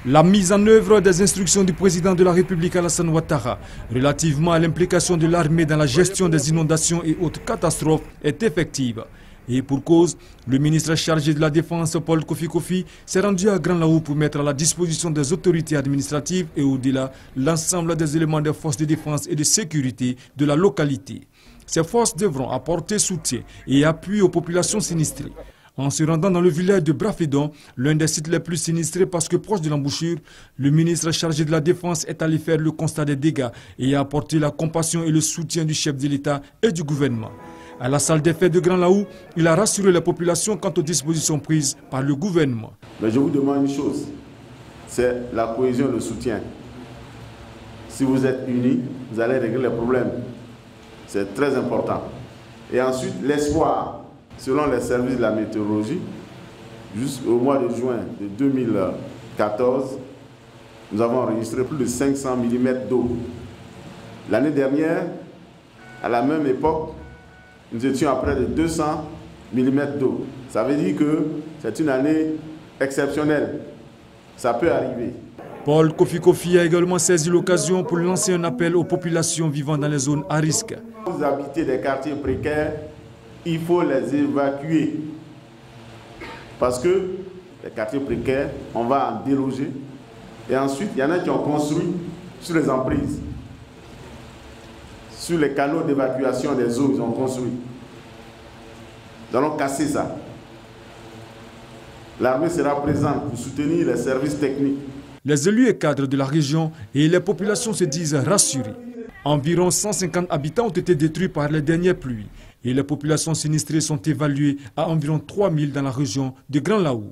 La mise en œuvre des instructions du président de la République Alassane Ouattara relativement à l'implication de l'armée dans la gestion des inondations et autres catastrophes est effective. Et pour cause, le ministre chargé de la Défense, Paul Kofi, s'est rendu à Grand Laou pour mettre à la disposition des autorités administratives et au-delà l'ensemble des éléments des forces de défense et de sécurité de la localité. Ces forces devront apporter soutien et appui aux populations sinistrées. En se rendant dans le village de Brafédon, l'un des sites les plus sinistrés parce que proche de l'embouchure, le ministre chargé de la Défense est allé faire le constat des dégâts et a apporté la compassion et le soutien du chef de l'État et du gouvernement. À la salle des fêtes de Grand Laou, il a rassuré la population quant aux dispositions prises par le gouvernement. Mais je vous demande une chose, c'est la cohésion et le soutien. Si vous êtes unis, vous allez régler les problèmes. C'est très important. Et ensuite, l'espoir. Selon les services de la météorologie, jusqu'au mois de juin de 2014, nous avons enregistré plus de 500 mm d'eau. L'année dernière, à la même époque, nous étions à près de 200 mm d'eau. Ça veut dire que c'est une année exceptionnelle. Ça peut arriver. Paul Kofi a également saisi l'occasion pour lancer un appel aux populations vivant dans les zones à risque. Vous habitez des quartiers précaires, il faut les évacuer. Parce que les quartiers précaires, on va en déloger. Et ensuite, il y en a qui ont construit sur les emprises. Sur les canaux d'évacuation des eaux, ils ont construit. Nous allons casser ça. L'armée sera présente pour soutenir les services techniques. Les élus et cadres de la région et les populations se disent rassurés. Environ 150 habitants ont été détruits par les dernières pluies et les populations sinistrées sont évaluées à environ 3000 dans la région de Grand Laou.